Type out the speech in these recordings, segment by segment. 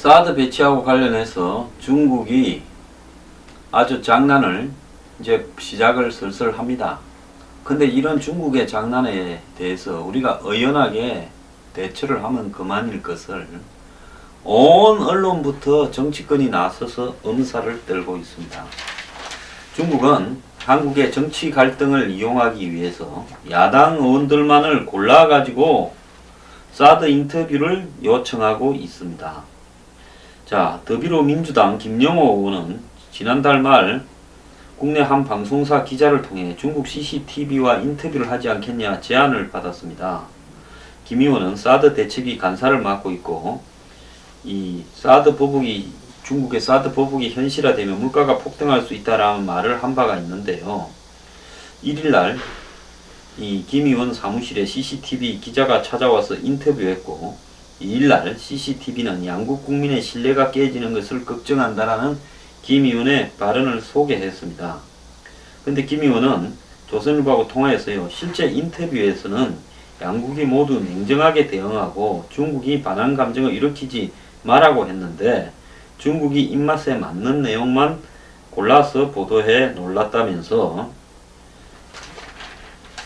사드 배치하고 관련해서 중국이 아주 장난을 이제 시작을 슬슬 합니다. 근데 이런 중국의 장난에 대해서 우리가 의연하게 대처를 하면 그만일 것을 온 언론부터 정치권이 나서서 엄살을 떨고 있습니다. 중국은 한국의 정치 갈등을 이용하기 위해서 야당 의원들만을 골라가지고 사드 인터뷰를 요청하고 있습니다. 자, 더불어민주당 김영호 의원은 지난달 말 국내 한 방송사 기자를 통해 중국 CCTV와 인터뷰를 하지 않겠냐 제안을 받았습니다. 김 의원은 사드 대책위 간사를 맡고 있고 이 사드 보복이 중국의 사드 보복이 현실화되면 물가가 폭등할 수 있다라는 말을 한 바가 있는데요. 1일날 이 김 의원 사무실에 CCTV 기자가 찾아와서 인터뷰했고 2일날 CCTV는 양국 국민의 신뢰가 깨지는 것을 걱정한다라는 김 의원의 발언을 소개했습니다. 근데 김 의원은 조선일보하고 통화에서요, 실제 인터뷰에서는 양국이 모두 냉정하게 대응하고 중국이 반한 감정을 일으키지 말라고 했는데 중국이 입맛에 맞는 내용만 골라서 보도해 놀랐다면서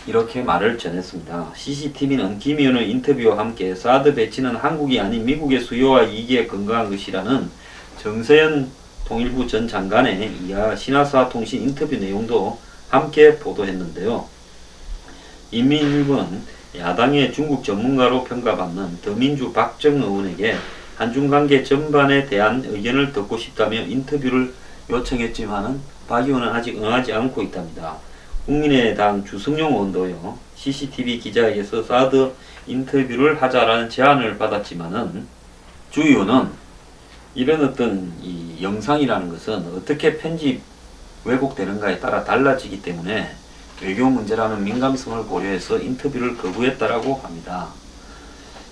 이렇게 말을 전했습니다. CCTV는 김 의원의 인터뷰와 함께 사드 배치는 한국이 아닌 미국의 수요와 이익에 근거한 것이라는 정세현 통일부 전 장관의 신화사통신 인터뷰 내용도 함께 보도했는데요. 인민일보는 야당의 중국 전문가로 평가받는 더민주 박정 의원에게 한중관계 전반에 대한 의견을 듣고 싶다며 인터뷰를 요청했지만은 박 의원은 아직 응하지 않고 있답니다. 국민의당 주승용 의원도요, CCTV 기자에게서 사드 인터뷰를 하자라는 제안을 받았지만은 주 의원은 이런 어떤 이 영상이라는 것은 어떻게 편집 왜곡되는가에 따라 달라지기 때문에 외교 문제라는 민감성을 고려해서 인터뷰를 거부했다라고 합니다.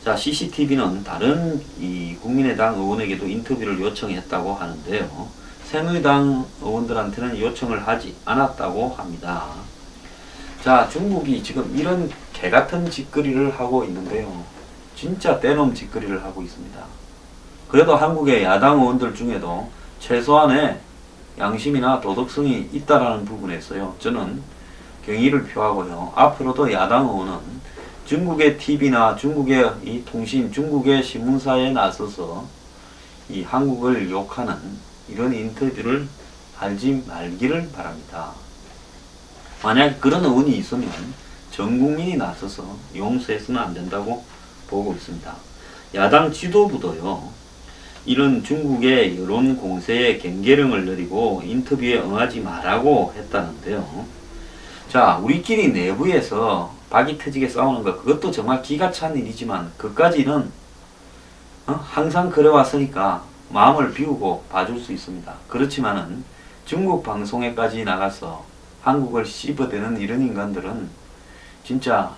자, CCTV는 다른 이 국민의당 의원에게도 인터뷰를 요청했다고 하는데요. 새누리당 의원들한테는 요청을 하지 않았다고 합니다. 자, 중국이 지금 이런 개같은 짓거리를 하고 있는데요. 진짜 떼놈 짓거리를 하고 있습니다. 그래도 한국의 야당 의원들 중에도 최소한의 양심이나 도덕성이 있다라는 부분에서요, 저는 경의를 표하고요. 앞으로도 야당 의원은 중국의 TV나 중국의 이 통신, 중국의 신문사에 나서서 이 한국을 욕하는 이런 인터뷰를 하지 말기를 바랍니다. 만약 그런 의원이 있으면 전 국민이 나서서 용서해서는 안 된다고 보고 있습니다. 야당 지도부도요, 이런 중국의 여론 공세에 경계령을 내리고 인터뷰에 응하지 말라고 했다는데요. 자, 우리끼리 내부에서 박이 터지게 싸우는 것, 그것도 정말 기가 찬 일이지만 그까지는 항상 그래왔으니까 마음을 비우고 봐줄 수 있습니다. 그렇지만은 중국 방송에까지 나가서 한국을 씹어대는 이런 인간들은 진짜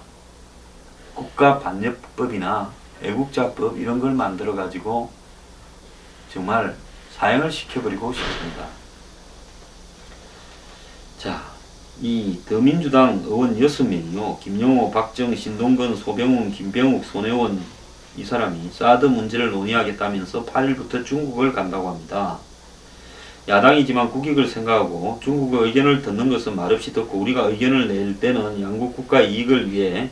국가반역법이나 애국자법 이런 걸 만들어 가지고 정말 사형을 시켜버리고 싶습니다. 자, 이 더민주당 의원 6명이요. 김영호, 박정, 신동근, 소병훈, 김병욱, 손혜원, 이 사람이 사드 문제를 논의하겠다면서 8일부터 중국을 간다고 합니다. 야당이지만 국익을 생각하고 중국의 의견을 듣는 것은 말없이 듣고 우리가 의견을 낼 때는 양국 국가 이익을 위해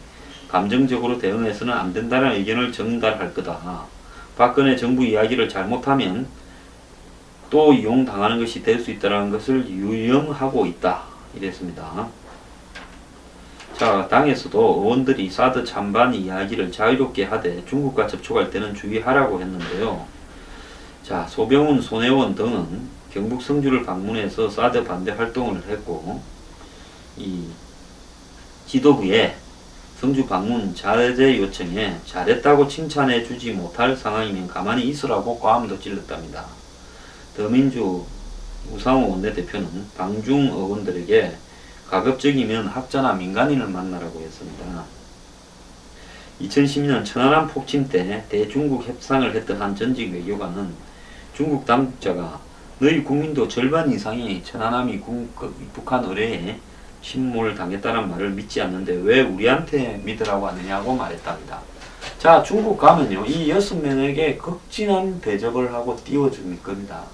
감정적으로 대응해서는 안 된다는 의견을 전달할 거다. 박근혜 정부 이야기를 잘못하면 또 이용당하는 것이 될 수 있다는 것을 유념하고 있다. 이랬습니다. 자, 당에서도 의원들이 사드 찬반 이야기를 자유롭게 하되 중국과 접촉할 때는 주의하라고 했는데요. 자, 소병훈, 손혜원 등은 경북 성주를 방문해서 사드 반대 활동을 했고, 이 지도부에 성주 방문 자제 요청에 잘했다고 칭찬해 주지 못할 상황이면 가만히 있으라고 꽈함도 찔렀답니다. 더민주 우상호 원내대표는 방중 의원들에게 가급적이면 학자나 민간인을 만나라고 했습니다. 2012년 천안함 폭침 때 대중국 협상을 했던 한 전직 외교관은 중국 당국자가 너희 국민도 절반 이상이 천안함이 북한 의뢰에 침몰당했다는 말을 믿지 않는데 왜 우리한테 믿으라고 하느냐고 말했답니다. 자, 중국 가면요, 이 6명에게 극진한 대접을 하고 띄워줄 겁니다.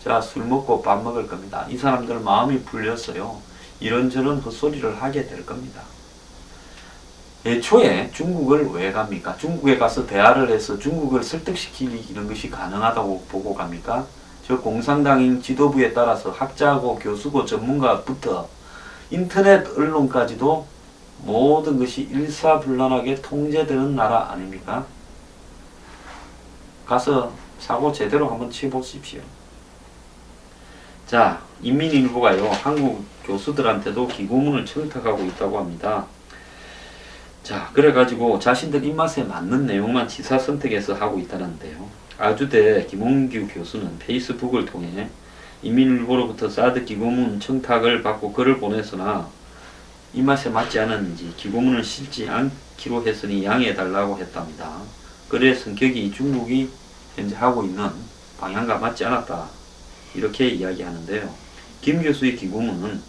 자, 술 먹고 밥 먹을 겁니다. 이 사람들 마음이 풀렸어요. 이런저런 헛소리를 하게 될 겁니다. 애초에 중국을 왜 갑니까? 중국에 가서 대화를 해서 중국을 설득시키는 것이 가능하다고 보고 갑니까? 저 공산당인 지도부에 따라서 학자고 교수고 전문가부터 인터넷 언론까지도 모든 것이 일사불란하게 통제되는 나라 아닙니까? 가서 사고 제대로 한번 치보십시오. 자, 인민일보가요, 한국 교수들한테도 기고문을 청탁하고 있다고 합니다. 자, 그래가지고 자신들 입맛에 맞는 내용만 지사 선택해서 하고 있다는데요. 아주대 김홍규 교수는 페이스북을 통해 인민일보로부터 사드 기고문 청탁을 받고 글을 보냈으나 입맛에 맞지 않았는지 기고문을 싣지 않기로 했으니 양해해달라고 했답니다. 글의 성격이 중국이 현재 하고 있는 방향과 맞지 않았다, 이렇게 이야기하는데요. 김 교수의 기고문은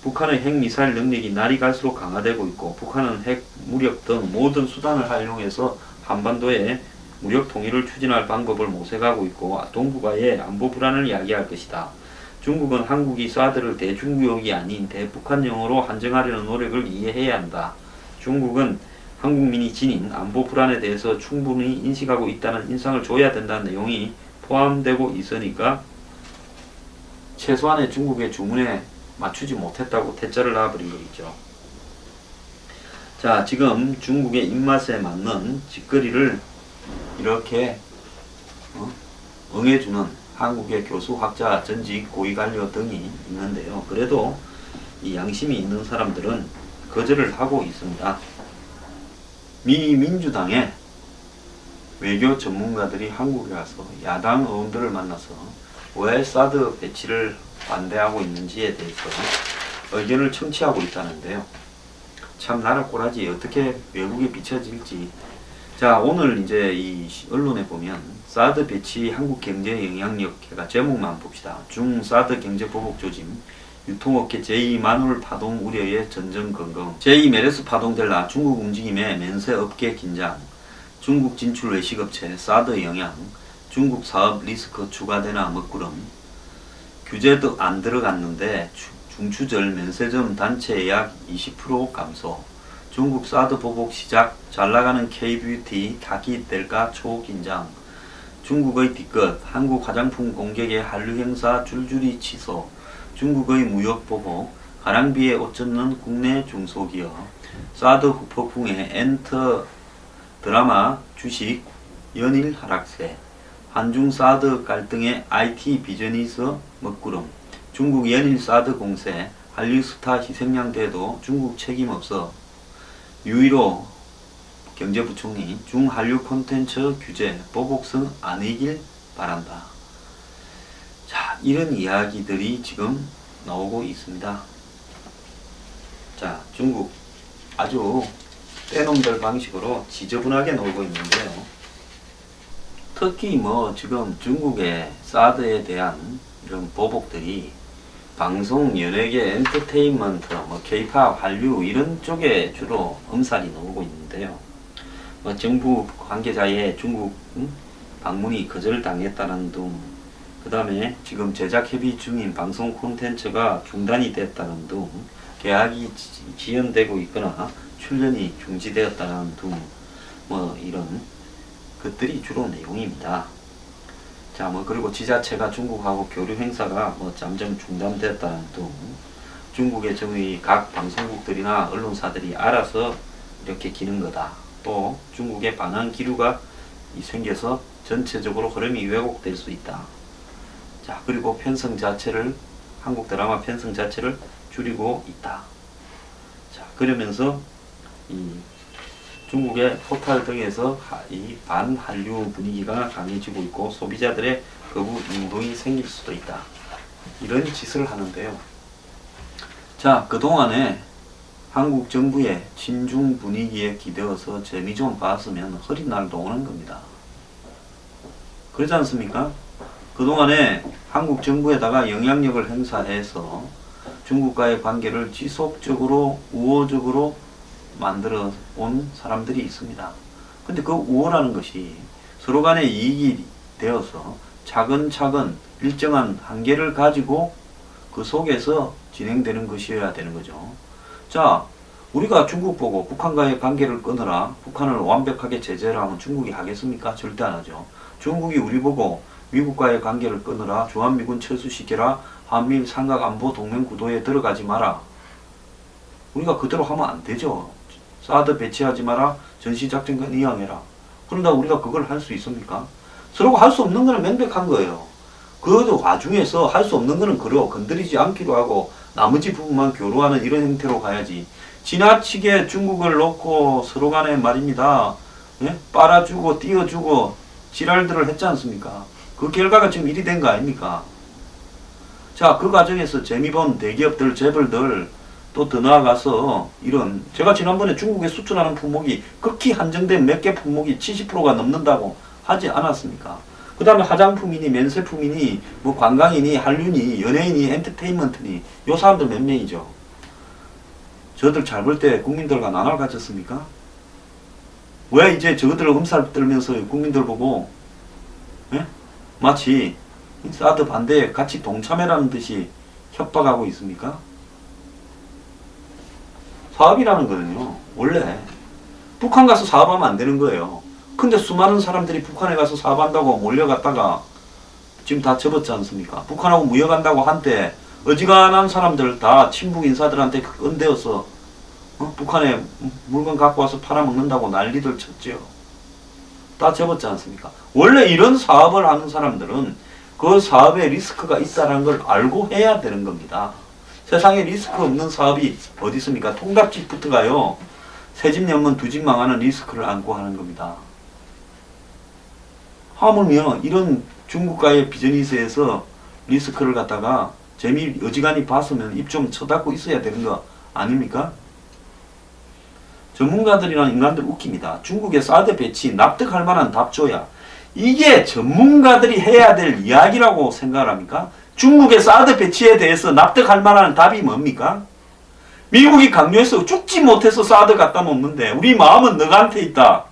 북한의 핵미사일 능력이 날이 갈수록 강화되고 있고 북한은 핵, 무력 등 모든 수단을 활용해서 한반도에 무력 통일을 추진할 방법을 모색하고 있고 동북아의 안보 불안을 야기할 것이다. 중국은 한국이 사드를 대중국이 아닌 대북한용으로 한정하려는 노력을 이해해야 한다. 중국은 한국민이 지닌 안보 불안에 대해서 충분히 인식하고 있다는 인상을 줘야 된다는 내용이 포함되고 있으니까 최소한의 중국의 주문에 맞추지 못했다고 퇴짜를 놔버린 거겠죠. 자, 지금 중국의 입맛에 맞는 짓거리를 이렇게 응해주는 한국의 교수, 학자, 전직, 고위관료 등이 있는데요. 그래도 이 양심이 있는 사람들은 거절을 하고 있습니다. 미 민주당의 외교 전문가들이 한국에 와서 야당 의원들을 만나서 왜 사드 배치를 반대하고 있는지에 대해서 의견을 청취하고 있다는데요. 참 나라 꼬라지 어떻게 외국에 비춰질지. 자, 오늘 이제 이 언론에 보면 사드 배치 한국 경제 영향력 해가 제목만 봅시다. 중 사드 경제 보복 조짐, 유통업계 제2만울 파동 우려의 전전긍긍, 제2메르스 파동될라 중국 움직임에 면세업계 긴장, 중국 진출 외식업체 사드 영향, 중국 사업 리스크 추가되나 먹구름, 규제도 안 들어갔는데 중추절 면세점 단체 예약 20% 감소, 중국 사드 보복 시작, 잘나가는 K뷰티 타깃될까 초긴장, 중국의 뒤끝, 한국 화장품 공격의 한류 행사 줄줄이 취소, 중국의 무역 보복, 가랑비에 옷 젖는 국내 중소기업, 사드 후폭풍에 엔터 드라마 주식 연일 하락세, 한중 사드 갈등의 IT 비즈니스 먹구름, 중국 연일 사드 공세, 한류 스타 희생양 대도 중국 책임 없어, 유일호 경제부총리 중한류 콘텐츠 규제 보복성 아니길 바란다. 자, 이런 이야기들이 지금 나오고 있습니다. 자, 중국 아주 떼놈들 방식으로 지저분하게 놀고 있는데요. 특히 지금 중국의 사드에 대한 이런 보복들이 방송, 연예계, 엔터테인먼트, 케이팝, 한류 이런 쪽에 주로 엄살이 나오고 있는데요. 정부 관계자의 중국 방문이 거절당했다는 등, 그 다음에 지금 제작 협의 중인 방송 콘텐츠가 중단이 됐다는 등, 계약이 지연되고 있거나 출연이 중지되었다는 등, 이런 것들이 주로 내용입니다. 자, 그리고 지자체가 중국하고 교류 행사가 잠정 중단됐다는 등, 중국의 정의 각 방송국들이나 언론사들이 알아서 이렇게 기는 거다. 또 중국의 반환 기류가 생겨서 전체적으로 흐름이 왜곡될 수 있다. 자, 그리고 편성 자체를, 한국 드라마 편성 자체를 줄이고 있다. 자, 그러면서 이 중국의 포탈 등에서 이 반한류 분위기가 강해지고 있고 소비자들의 거부 운동이 생길 수도 있다. 이런 짓을 하는데요. 자, 그동안에 한국 정부의 친중 분위기에 기대어서 재미 좀 봤으면 허리 날도 오는 겁니다. 그렇지 않습니까? 그동안에 한국 정부에다가 영향력을 행사해서 중국과의 관계를 지속적으로 우호적으로 만들어 온 사람들이 있습니다. 근데 그 우호라는 것이 서로 간의 이익이 되어서 차근차근 일정한 한계를 가지고 그 속에서 진행되는 것이어야 되는 거죠. 자, 우리가 중국 보고 북한과의 관계를 끊어라, 북한을 완벽하게 제재를 하면 중국이 하겠습니까? 절대 안 하죠. 중국이 우리 보고 미국과의 관계를 끊어라, 주한미군 철수시켜라, 한미일 삼각안보 동맹 구도에 들어가지 마라. 우리가 그대로 하면 안 되죠. 사드 배치하지 마라, 전시작전권 이양해라. 그런다 우리가 그걸 할 수 있습니까? 서로가 할 수 없는 거는 명백한 거예요. 그 와중에서 할 수 없는 거는 그러 건드리지 않기로 하고 나머지 부분만 교류하는 이런 형태로 가야지. 지나치게 중국을 놓고 서로 간에 말입니다. 예? 빨아주고 띄워주고 지랄들을 했지 않습니까? 그 결과가 지금 일이 된 거 아닙니까? 자, 그 과정에서 재미본 대기업들, 재벌들 또 더 나아가서 이런, 제가 지난번에 중국에 수출하는 품목이 극히 한정된 몇 개 품목이 70%가 넘는다고 하지 않았습니까? 그 다음에 화장품이니 면세품이니 뭐 관광이니 한류니 연예인이 엔터테인먼트니 요 사람들 몇 명이죠? 저들 잘 볼 때 국민들과 나눠 가졌습니까? 왜 이제 저들을 엄살 떨면서 국민들 보고 예? 마치 사드 반대에 같이 동참해라는 듯이 협박하고 있습니까? 사업이라는 거는요, 원래 북한 가서 사업하면 안 되는 거예요. 근데 수많은 사람들이 북한에 가서 사업한다고 몰려갔다가 지금 다 접었지 않습니까? 북한하고 무역한다고 한때 어지간한 사람들 다 친북 인사들한테 끈대어서 북한에 물건 갖고 와서 팔아먹는다고 난리들 쳤지요. 다 접었지 않습니까? 원래 이런 사업을 하는 사람들은 그 사업에 리스크가 있다는 걸 알고 해야 되는 겁니다. 세상에 리스크 없는 사업이 어디 있습니까? 통닭집부터가요, 새 집 연면 두 집 망하는 리스크를 안고 하는 겁니다. 하물며 이런 중국과의 비즈니스에서 리스크를 갖다가 재미 어지간히 봤으면 입 좀 쳐닫고 있어야 되는 거 아닙니까? 전문가들이란 인간들 웃깁니다. 중국의 사드 배치 납득할 만한 답 줘야. 이게 전문가들이 해야 될 이야기라고 생각을 합니까? 중국의 사드 배치에 대해서 납득할 만한 답이 뭡니까? 미국이 강요해서 죽지 못해서 사드 갖다 놓는데 우리 마음은 너한테 있다.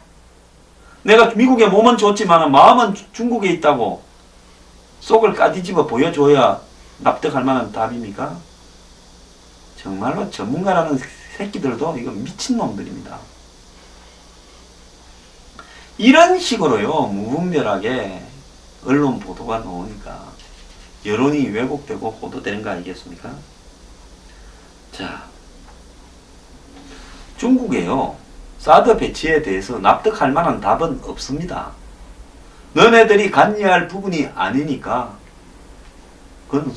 내가 미국의 몸은 좋지만 마음은 중국에 있다고 속을 까뒤집어 보여줘야 납득할 만한 답입니까? 정말로 전문가라는 새끼들도 이거 미친놈들입니다. 이런 식으로요, 무분별하게 언론 보도가 나오니까 여론이 왜곡되고 호도되는 거 아니겠습니까? 자, 중국에요, 사드 배치에 대해서 납득할 만한 답은 없습니다. 너네들이 관여할 부분이 아니니까 그건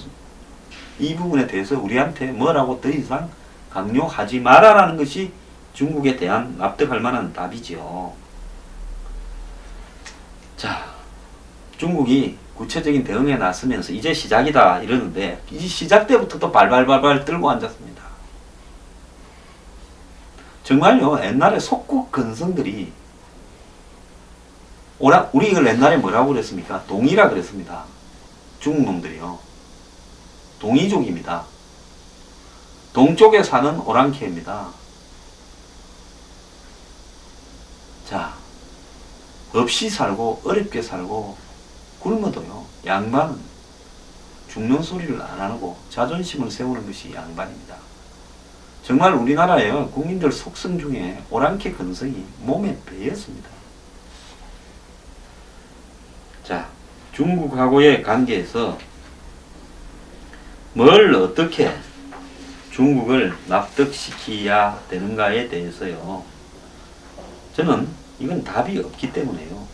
이 부분에 대해서 우리한테 뭐라고 더 이상 강요하지 마라라는 것이 중국에 대한 납득할 만한 답이지요. 자, 중국이 구체적인 대응에 나서면서 이제 시작이다 이러는데 이 시작 때부터 또 발발발발 들고 앉았습니다. 정말요, 옛날에 속국 근성들이 우리 이걸 옛날에 뭐라고 그랬습니까? 동이라 그랬습니다. 중국 놈들이요. 동이족입니다. 동쪽에 사는 오랑캐입니다. 자, 없이 살고 어렵게 살고 굶어도요, 양반은 죽는 소리를 안 하고 자존심을 세우는 것이 양반입니다. 정말 우리나라의 국민들 속성 중에 오랑캐 근성이 몸에 배였습니다. 자, 중국하고의 관계에서 뭘 어떻게 중국을 납득시켜야 되는가에 대해서요, 저는 이건 답이 없기 때문에요.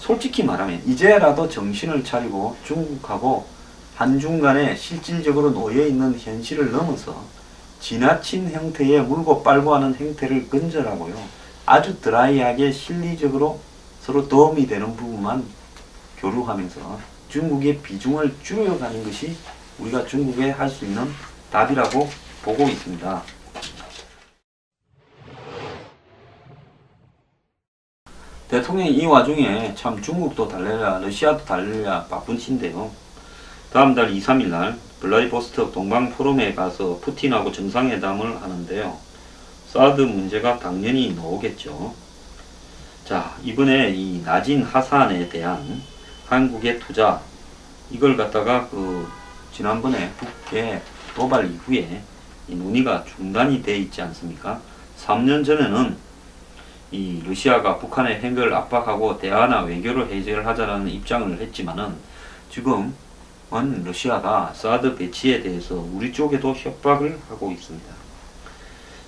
솔직히 말하면 이제라도 정신을 차리고 중국하고 한중 간에 실질적으로 놓여있는 현실을 넘어서 지나친 형태의 물고 빨고 하는 행태를 근절하고요, 아주 드라이하게 실리적으로 서로 도움이 되는 부분만 교류하면서 중국의 비중을 줄여가는 것이 우리가 중국에 할 수 있는 답이라고 보고 있습니다. 대통령이 이 와중에 참 중국도 달래랴 러시아도 달래랴 바쁜 신데요. 다음 달 2, 3일 날 블라디보스톡 동방 포럼에 가서 푸틴하고 정상회담을 하는데요. 사드 문제가 당연히 나오겠죠. 자, 이번에 이 나진 하산에 대한 한국의 투자, 이걸 갖다가 지난번에 북해 도발 이후에 이 논의가 중단이 돼 있지 않습니까? 3년 전에는 이 러시아가 북한의 핵을 압박하고 대화나 외교로 해결하자는 입장을 했지만은 지금은 러시아가 사드 배치에 대해서 우리 쪽에도 협박을 하고 있습니다.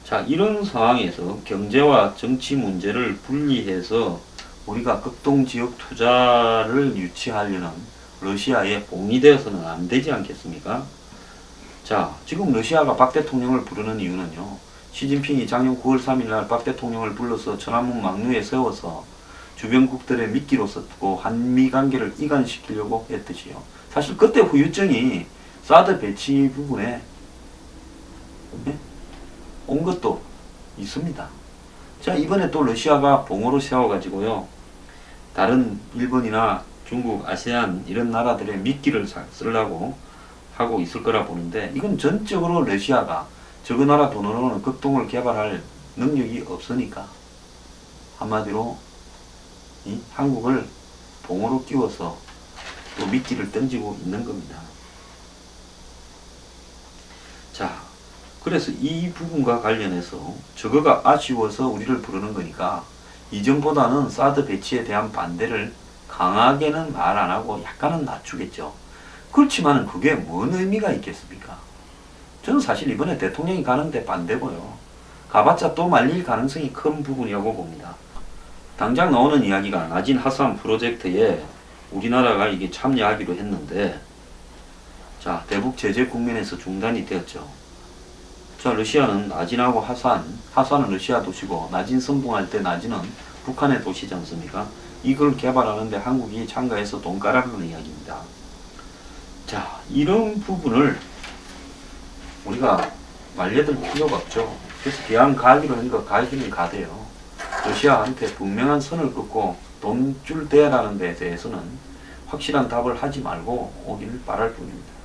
자, 이런 상황에서 경제와 정치 문제를 분리해서 우리가 극동지역 투자를 유치하려는 러시아에 봉의되어서는 안 되지 않겠습니까? 자, 지금 러시아가 박 대통령을 부르는 이유는요, 시진핑이 작년 9월 3일 날 박 대통령을 불러서 천안문 막루에 세워서 주변국들의 미끼로서 두고 한미 관계를 이간시키려고 했듯이요. 사실 그때 후유증이 사드 배치 부분에 온 것도 있습니다. 자, 이번에 또 러시아가 봉으로 세워가지고요, 다른 일본이나 중국, 아세안 이런 나라들의 미끼를 쓰려고 하고 있을 거라 보는데, 이건 전적으로 러시아가 저그 나라 돈으로는 극동을 개발할 능력이 없으니까 한마디로 이 한국을 봉으로 끼워서 또 미끼를 던지고 있는 겁니다. 자, 그래서 이 부분과 관련해서 저거가 아쉬워서 우리를 부르는 거니까 이전보다는 사드 배치에 대한 반대를 강하게는 말 안 하고 약간은 낮추겠죠. 그렇지만은 그게 뭔 의미가 있겠습니까? 저는 사실 이번에 대통령이 가는데 반대고요. 가봤자 또 말릴 가능성이 큰 부분이라고 봅니다. 당장 나오는 이야기가 나진 하산 프로젝트에 우리나라가 이게 참여하기로 했는데, 자, 대북 제재 국면에서 중단이 되었죠. 자, 러시아는 나진하고 하산은 러시아 도시고 나진 선봉할 때 나진은 북한의 도시지 않습니까? 이걸 개발하는데 한국이 참가해서 돈 깔아가는 이야기입니다. 자, 이런 부분을 우리가 말려들 필요가 없죠. 그래서 기왕 가기로 한 거 가기는 가대요. 러시아한테 분명한 선을 긋고 돈 줄 대라는 데 대해서는 확실한 답을 하지 말고 오길 바랄 뿐입니다.